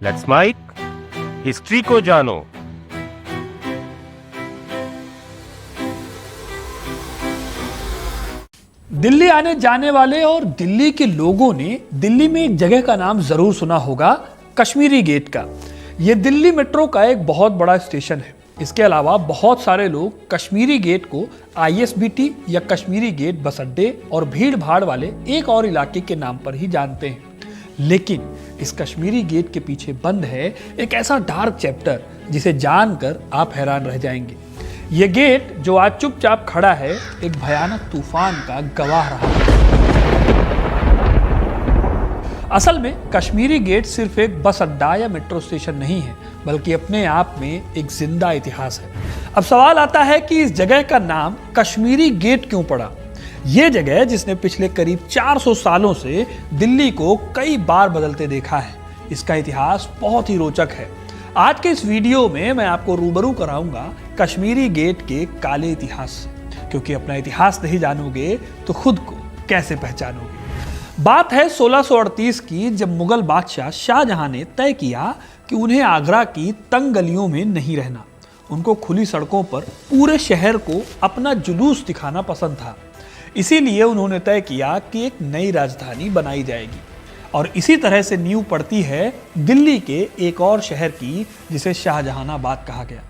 Let's mic history को जानो। दिल्ली आने जाने वाले और दिल्ली के लोगों ने दिल्ली में एक जगह का नाम जरूर सुना होगा, कश्मीरी गेट का। यह दिल्ली मेट्रो का एक बहुत बड़ा स्टेशन है। इसके अलावा बहुत सारे लोग कश्मीरी गेट को ISBT या कश्मीरी गेट बस अड्डे और भीड़ भाड़ वाले एक और इलाके के नाम पर ही जानते हैं। लेकिन इस कश्मीरी गेट के पीछे बंद है एक ऐसा डार्क चैप्टर जिसे जानकर आप हैरान रह जाएंगे। यह गेट जो आज चुपचाप खड़ा है, एक भयानक तूफान का गवाह रहा है। असल में कश्मीरी गेट सिर्फ एक बस अड्डा या मेट्रो स्टेशन नहीं है, बल्कि अपने आप में एक जिंदा इतिहास है। अब सवाल आता है कि इस जगह का नाम कश्मीरी गेट क्यों पड़ा। यह जगह जिसने पिछले करीब 400 सालों से दिल्ली को कई बार बदलते देखा है, इसका इतिहास बहुत ही रोचक है। आज के इस वीडियो में मैं आपको रूबरू कराऊंगा कश्मीरी गेट के काले इतिहास से, क्योंकि अपना इतिहास नहीं जानोगे तो खुद को कैसे पहचानोगे। बात है 1638 की, जब मुगल बादशाह शाहजहां ने तय किया कि उन्हें आगरा की तंग गलियों में नहीं रहना। उनको खुली सड़कों पर पूरे शहर को अपना जुलूस दिखाना पसंद था। इसीलिए उन्होंने तय किया कि एक नई राजधानी बनाई जाएगी, और इसी तरह से नींव पड़ती है दिल्ली के एक और शहर की, जिसे शाहजहानाबाद कहा गया।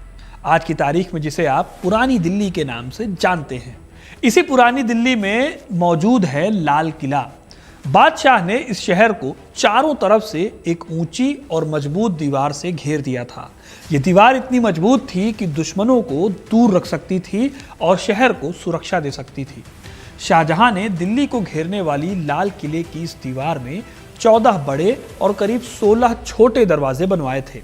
आज की तारीख में जिसे आप पुरानी दिल्ली के नाम से जानते हैं। इसी पुरानी दिल्ली में मौजूद है लाल किला। बादशाह ने इस शहर को चारों तरफ से एक ऊंची और मजबूत दीवार से घेर दिया था। ये दीवार इतनी मजबूत थी कि दुश्मनों को दूर रख सकती थी और शहर को सुरक्षा दे सकती थी। शाहजहां ने दिल्ली को घेरने वाली लाल किले की इस दीवार में 14 बड़े और करीब 16 छोटे दरवाजे बनवाए थे।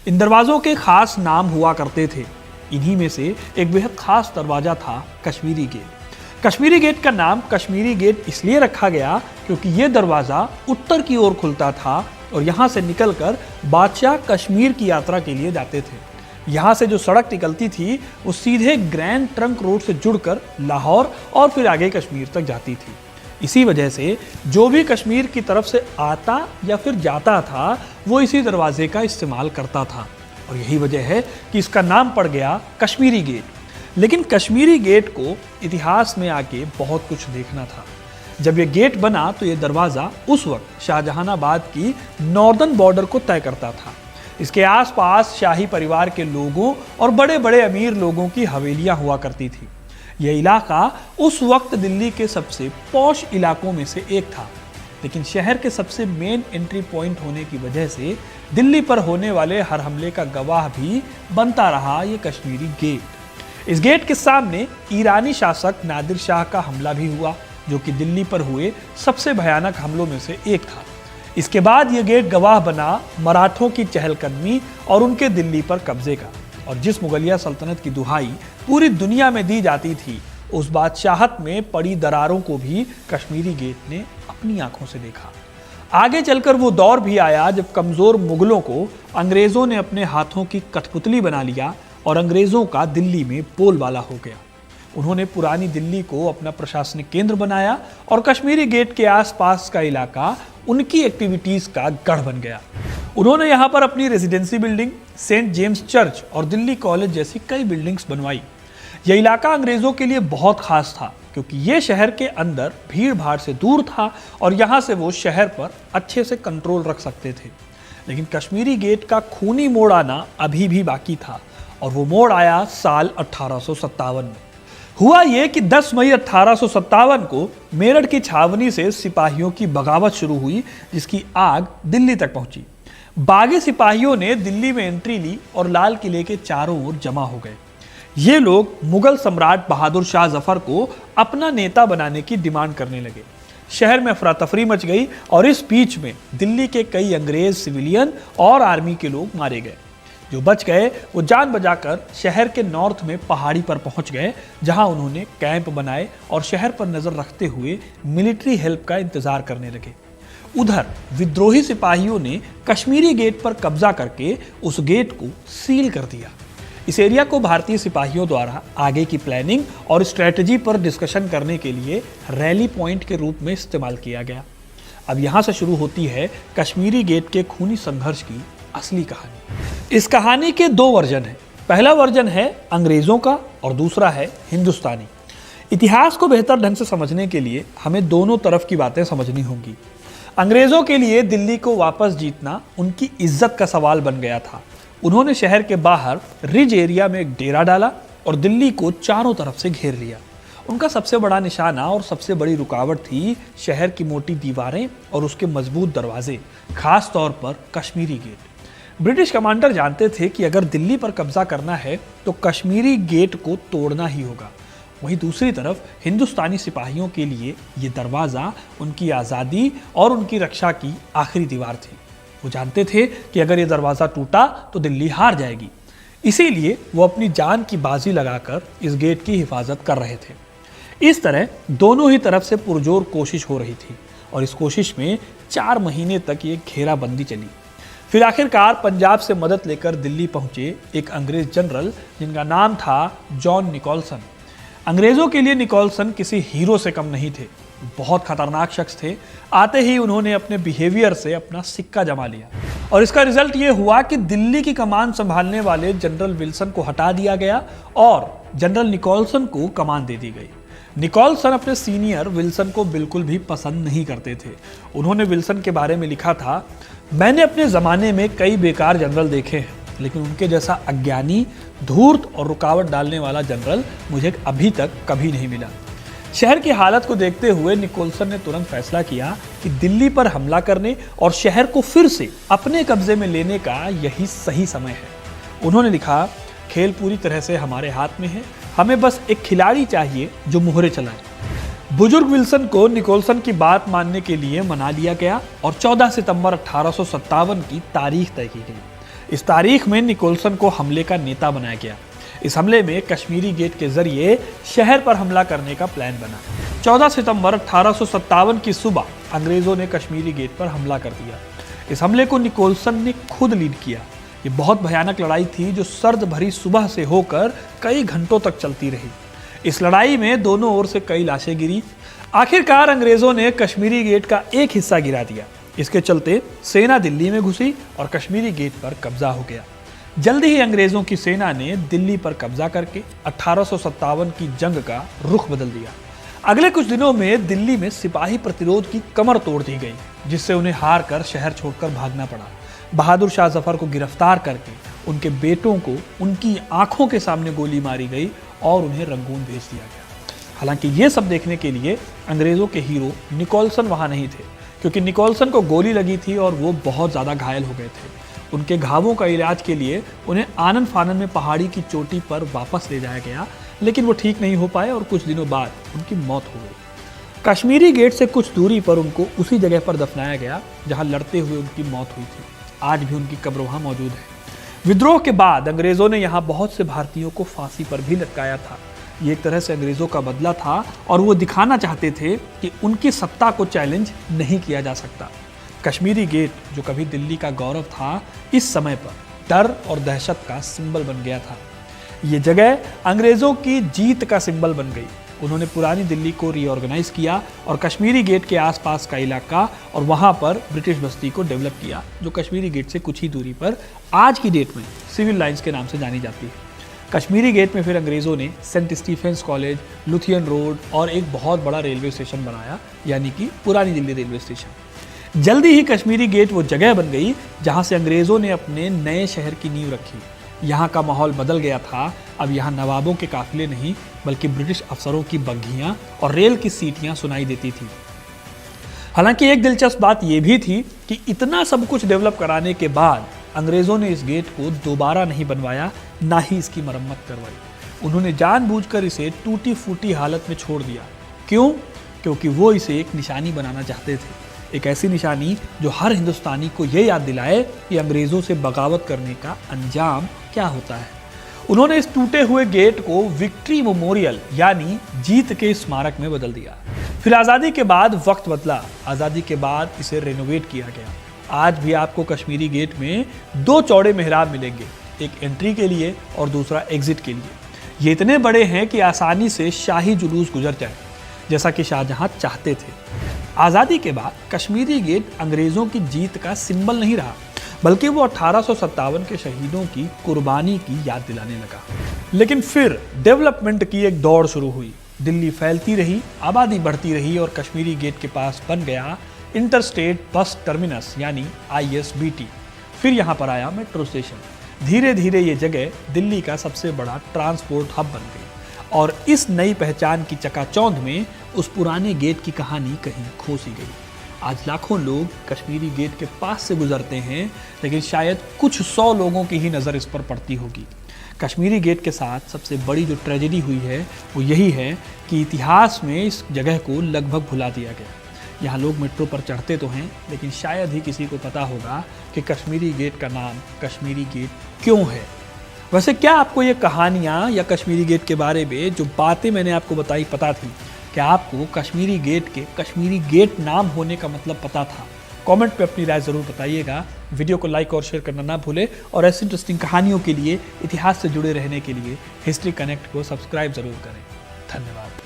इन दरवाजों के खास नाम हुआ करते थे। इन्हीं में से एक बेहद खास दरवाजा था कश्मीरी गेट। कश्मीरी गेट का नाम कश्मीरी गेट इसलिए रखा गया क्योंकि यह दरवाजा उत्तर की ओर खुलता था और यहाँ से निकलकर बादशाह कश्मीर की यात्रा के लिए जाते थे। यहाँ से जो सड़क निकलती थी वो सीधे ग्रैंड ट्रंक रोड से जुड़कर लाहौर और फिर आगे कश्मीर तक जाती थी। इसी वजह से जो भी कश्मीर की तरफ से आता या फिर जाता था वो इसी दरवाजे का इस्तेमाल करता था, और यही वजह है कि इसका नाम पड़ गया कश्मीरी गेट। लेकिन कश्मीरी गेट को इतिहास में आके बहुत कुछ देखना था। जब यह गेट बना तो यह दरवाज़ा उस वक्त शाहजहानाबाद की नॉर्दर्न बॉर्डर को तय करता था। इसके आसपास शाही परिवार के लोगों और बड़े बड़े अमीर लोगों की हवेलियां हुआ करती थी। यह इलाका उस वक्त दिल्ली के सबसे पॉश इलाकों में से एक था, लेकिन शहर के सबसे मेन एंट्री पॉइंट होने की वजह से दिल्ली पर होने वाले हर हमले का गवाह भी बनता रहा ये कश्मीरी गेट। इस गेट के सामने ईरानी शासक नादिर शाह का हमला भी हुआ, जो कि दिल्ली पर हुए सबसे भयानक हमलों में से एक था। इसके बाद यह गेट गवाह बना मराठों की चहलकदमी और उनके दिल्ली पर कब्जे का, और जिस मुगलिया सल्तनत की दुहाई पूरी दुनिया में दी जाती थी, उस बादशाहत में पड़ी दरारों को भी कश्मीरी गेट ने अपनी आंखों से देखा। आगे चलकर वो दौर भी आया जब कमजोर मुगलों को अंग्रेजों ने अपने हाथों की कठपुतली बना लिया और अंग्रेजों का दिल्ली में बोलबाला हो गया। उन्होंने पुरानी दिल्ली को अपना प्रशासनिक केंद्र बनाया और कश्मीरी गेट के आसपास का इलाका उनकी एक्टिविटीज का गढ़ बन गया। उन्होंने यहाँ पर अपनी residency building, saint James church और दिल्ली कॉलेज जैसी कई बिल्डिंग्स बनवाई। यह इलाका अंग्रेजों के लिए बहुत खास था क्योंकि यह शहर के अंदर भीड़ भाड़ से दूर था और यहाँ से वो शहर पर अच्छे से कंट्रोल रख सकते थे। लेकिन कश्मीरी गेट का खूनी मोड़ आना अभी भी बाकी था, और वो मोड़ आया साल 1857 में। हुआ ये कि 10 मई 1857 को मेरठ की छावनी से सिपाहियों की बगावत शुरू हुई, जिसकी आग दिल्ली तक पहुंची। बागी सिपाहियों ने दिल्ली में एंट्री ली और लाल किले के चारों ओर जमा हो गए। ये लोग मुगल सम्राट बहादुर शाह जफर को अपना नेता बनाने की डिमांड करने लगे। शहर में अफरा तफरी मच गई और इस बीच में दिल्ली के कई अंग्रेज सिविलियन और आर्मी के लोग मारे गए। जो बच गए वो जान बचाकर शहर के नॉर्थ में पहाड़ी पर पहुंच गए, जहां उन्होंने कैंप बनाए और शहर पर नजर रखते हुए मिलिट्री हेल्प का इंतजार करने लगे। उधर विद्रोही सिपाहियों ने कश्मीरी गेट पर कब्जा करके उस गेट को सील कर दिया। इस एरिया को भारतीय सिपाहियों द्वारा आगे की प्लानिंग और स्ट्रेटजी पर डिस्कशन करने के लिए रैली पॉइंट के रूप में इस्तेमाल किया गया। अब यहाँ से शुरू होती है कश्मीरी गेट के खूनी संघर्ष की असली कहानी। इस कहानी के दो वर्जन हैं। पहला वर्जन है अंग्रेजों का और दूसरा है हिंदुस्तानी। इतिहास को बेहतर ढंग से समझने के लिए हमें दोनों तरफ की बातें समझनी होंगी। अंग्रेजों के लिए दिल्ली को वापस जीतना उनकी इज्जत का सवाल बन गया था। उन्होंने शहर के बाहर रिज एरिया में एक डेरा डाला और दिल्ली को चारों तरफ से घेर लिया। उनका सबसे बड़ा निशाना और सबसे बड़ी रुकावट थी शहर की मोटी दीवारें और उसके मजबूत दरवाजे, खास तौर पर कश्मीरी गेट। ब्रिटिश कमांडर जानते थे कि अगर दिल्ली पर कब्जा करना है तो कश्मीरी गेट को तोड़ना ही होगा। वहीं दूसरी तरफ हिंदुस्तानी सिपाहियों के लिए ये दरवाज़ा उनकी आज़ादी और उनकी रक्षा की आखिरी दीवार थी। वो जानते थे कि अगर ये दरवाज़ा टूटा तो दिल्ली हार जाएगी। इसीलिए वो अपनी जान की बाजी लगाकर इस गेट की हिफाजत कर रहे थे। इस तरह दोनों ही तरफ से पुरजोर कोशिश हो रही थी और इस कोशिश में 4 महीने तक ये घेराबंदी चली। फिर आखिरकार पंजाब से मदद लेकर दिल्ली पहुंचे एक अंग्रेज जनरल जिनका नाम था जॉन निकोलसन। अंग्रेजों के लिए निकोलसन किसी हीरो से कम नहीं थे। बहुत खतरनाक शख्स थे। आते ही उन्होंने अपने बिहेवियर से अपना सिक्का जमा लिया और इसका रिजल्ट ये हुआ कि दिल्ली की कमान संभालने वाले जनरल विल्सन को हटा दिया गया और जनरल निकोलसन को कमान दे दी गई। निकोलसन अपने सीनियर विल्सन को बिल्कुल भी पसंद नहीं करते थे। उन्होंने विल्सन के बारे में लिखा था, मैंने अपने ज़माने में कई बेकार जनरल देखे हैं, लेकिन उनके जैसा अज्ञानी, धूर्त और रुकावट डालने वाला जनरल मुझे अभी तक कभी नहीं मिला। शहर की हालत को देखते हुए निकोलसन ने तुरंत फैसला किया कि दिल्ली पर हमला करने और शहर को फिर से अपने कब्जे में लेने का यही सही समय है। उन्होंने लिखा, खेल पूरी तरह से हमारे हाथ में है, हमें बस एक खिलाड़ी चाहिए जो मुहरे चलाए। बुजुर्ग विल्सन को निकोलसन की बात मानने के लिए मना लिया गया और 14 सितंबर 1857 की तारीख तय की गई। इस तारीख में निकोलसन को हमले का नेता बनाया गया। इस हमले में कश्मीरी गेट के जरिए शहर पर हमला करने का प्लान बना। 14 सितंबर 1857 की सुबह अंग्रेजों ने कश्मीरी गेट पर हमला कर दिया। इस हमले को निकोलसन ने खुद लीड किया। ये बहुत भयानक लड़ाई थी जो सर्द भरी सुबह से होकर कई घंटों तक चलती रही। इस लड़ाई में दोनों ओर से कई लाशें गिरी। आखिरकार अंग्रेजों ने कश्मीरी गेट का एक हिस्सा गिरा दिया। इसके चलते सेना दिल्ली में घुसी और कश्मीरी गेट पर कब्जा हो गया। जल्दी ही अंग्रेजों की सेना ने दिल्ली पर कब्जा करके 1857 की जंग का रुख बदल दिया। अगले कुछ दिनों में दिल्ली में सिपाही प्रतिरोध की कमर तोड़ दी गई, जिससे उन्हें हार कर शहर छोड़कर भागना पड़ा। बहादुर शाह जफर को गिरफ्तार करके उनके बेटों को उनकी आंखों के सामने गोली मारी गई और उन्हें रंगून भेज दिया गया। हालांकि ये सब देखने के लिए अंग्रेजों के हीरो निकोलसन वहां नहीं थे, क्योंकि निकोलसन को गोली लगी थी और वो बहुत ज़्यादा घायल हो गए थे। उनके घावों का इलाज के लिए उन्हें आनन फानन में पहाड़ी की चोटी पर वापस ले जाया गया, लेकिन वो ठीक नहीं हो पाए और कुछ दिनों बाद उनकी मौत हो गई। कश्मीरी गेट से कुछ दूरी पर उनको उसी जगह पर दफनाया गया जहां लड़ते हुए उनकी मौत हुई थी। आज भी उनकी कब्र वहां मौजूद है। विद्रोह के बाद अंग्रेजों ने यहाँ बहुत से भारतीयों को फांसी पर भी लटकाया था। ये एक तरह से अंग्रेजों का बदला था और वो दिखाना चाहते थे कि उनकी सत्ता को चैलेंज नहीं किया जा सकता। कश्मीरी गेट, जो कभी दिल्ली का गौरव था, इस समय पर डर और दहशत का सिंबल बन गया था। ये जगह अंग्रेजों की जीत का सिंबल बन गई। उन्होंने पुरानी दिल्ली को रीऑर्गेनाइज किया और कश्मीरी गेट के आसपास का इलाका और वहाँ पर ब्रिटिश बस्ती को डेवलप किया, जो कश्मीरी गेट से कुछ ही दूरी पर आज की डेट में सिविल लाइंस के नाम से जानी जाती है। कश्मीरी गेट में फिर अंग्रेज़ों ने सेंट स्टीफेंस कॉलेज, लुथियन रोड और एक बहुत बड़ा रेलवे स्टेशन बनाया, यानी कि पुरानी दिल्ली रेलवे स्टेशन। जल्दी ही कश्मीरी गेट वो जगह बन गई जहाँ से अंग्रेज़ों ने अपने नए शहर की नींव रखी। यहाँ का माहौल बदल गया था। अब यहाँ नवाबों के काफिले नहीं, बल्कि ब्रिटिश अफसरों की बग्घियाँ और रेल की सीटियाँ सुनाई देती थी। हालांकि एक दिलचस्प बात यह भी थी कि इतना सब कुछ डेवलप कराने के बाद अंग्रेज़ों ने इस गेट को दोबारा नहीं बनवाया, ना ही इसकी मरम्मत करवाई। उन्होंने जानबूझकर इसे टूटी फूटी हालत में छोड़ दिया। क्यों? क्योंकि वो इसे एक निशानी बनाना चाहते थे, एक ऐसी निशानी जो हर हिंदुस्तानी को ये याद दिलाए कि अंग्रेज़ों से बगावत करने का अंजाम क्या होता है। उन्होंने इस टूटे हुए गेट को विक्ट्री मेमोरियल यानी जीत के स्मारक में बदल दिया। फिर आज़ादी के बाद वक्त बदला। आज़ादी के बाद इसे रेनोवेट किया गया। आज भी आपको कश्मीरी गेट में 2 चौड़े मेहराब मिलेंगे, एक एंट्री के लिए और दूसरा एग्जिट के लिए। ये इतने बड़े हैं कि आसानी से शाही जुलूस गुजर जाए, जैसा कि शाहजहां चाहते थे। आज़ादी के बाद कश्मीरी गेट अंग्रेज़ों की जीत का सिंबल नहीं रहा, बल्कि वो 1857 के शहीदों की कुर्बानी की याद दिलाने लगा। लेकिन फिर डेवलपमेंट की एक दौड़ शुरू हुई। दिल्ली फैलती रही, आबादी बढ़ती रही और कश्मीरी गेट के पास बन गया इंटरस्टेट बस टर्मिनस यानी ISBT। फिर यहाँ पर आया मेट्रो स्टेशन। धीरे धीरे ये जगह दिल्ली का सबसे बड़ा ट्रांसपोर्ट हब बन गई और इस नई पहचान की चकाचौंध में उस पुराने गेट की कहानी कहीं खो सी गई। आज लाखों लोग कश्मीरी गेट के पास से गुजरते हैं, लेकिन शायद कुछ 100 लोगों की ही नज़र इस पर पड़ती होगी। कश्मीरी गेट के साथ सबसे बड़ी जो ट्रेजेडी हुई है वो यही है कि इतिहास में इस जगह को लगभग भुला दिया गया। यहाँ लोग मेट्रो पर चढ़ते तो हैं, लेकिन शायद ही किसी को पता होगा कि कश्मीरी गेट का नाम कश्मीरी गेट क्यों है। वैसे क्या आपको ये कहानियाँ या कश्मीरी गेट के बारे में जो बातें मैंने आपको बताई पता थी? क्या आपको कश्मीरी गेट के कश्मीरी गेट नाम होने का मतलब पता था? कमेंट पे अपनी राय ज़रूर बताइएगा। वीडियो को लाइक और शेयर करना ना भूलें और ऐसी इंटरेस्टिंग कहानियों के लिए, इतिहास से जुड़े रहने के लिए हिस्ट्री कनेक्ट को सब्सक्राइब ज़रूर करें। धन्यवाद।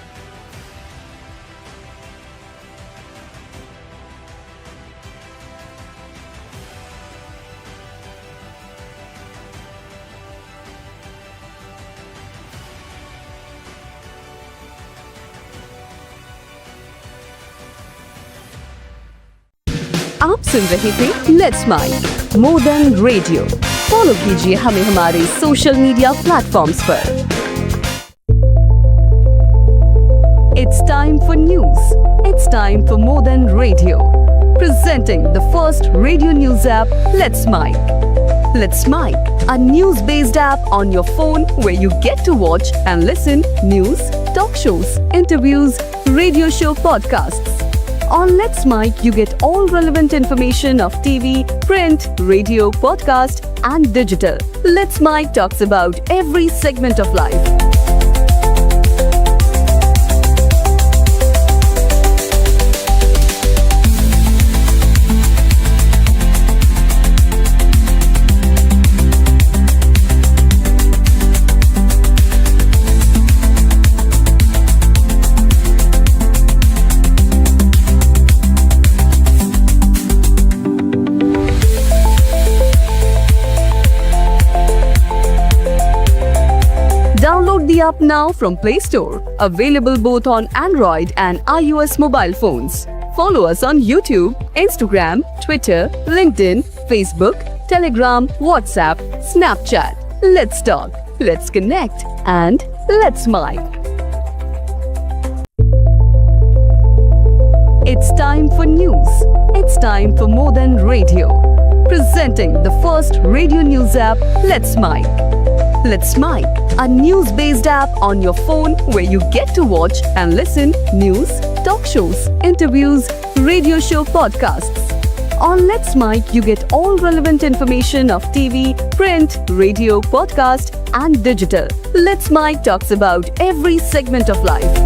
आप सुन रहे थे let's make more than radio. Follow कीजिए हमें हमारे सोशल मीडिया प्लेटफॉर्म्स पर। It's time for news. It's time for more than radio. Presenting the first radio news app, Let's Mic. Let's Mic, a news-based app on your phone where you get to watch and listen news, talk shows, interviews, radio show podcasts. On Let's Mic, you get all relevant information of TV, print, radio, podcast, and digital. Let's Mic talks about every segment of life. Download the app now from Play Store. Available both on Android and iOS mobile phones. Follow us on YouTube, Instagram, Twitter, LinkedIn, Facebook, Telegram, WhatsApp, Snapchat. Let's talk, let's connect, and let's mic. It's time for news. It's time for more than radio. Presenting the first radio news app, Let's Mic. Let's Mic, a news-based app on your phone where you get to watch and listen news, talk shows, interviews, radio show podcasts. On Let's Mic, you get all relevant information of TV, print, radio, podcast, and digital. Let's Mic talks about every segment of life.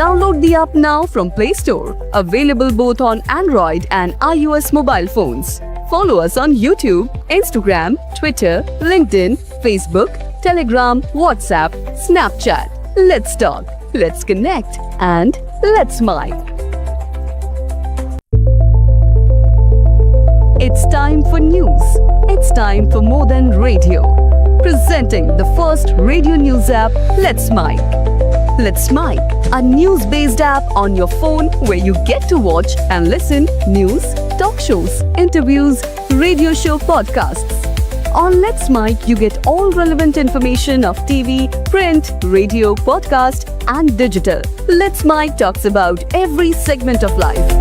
Download the app now from Play Store. Available both on Android and iOS mobile phones. Follow us on YouTube, Instagram, Twitter, LinkedIn, Facebook, Telegram, WhatsApp, Snapchat. Let's talk, let's connect, and let's mic. It's time for news. It's time for more than radio. Presenting the first radio news app, Let's Mic. Let's Mic, a news-based app on your phone where you get to watch and listen news, talk shows, interviews, radio show podcasts. On Let's Mic, you get all relevant information of TV, print, radio, podcast, and digital. Let's Mic talks about every segment of life.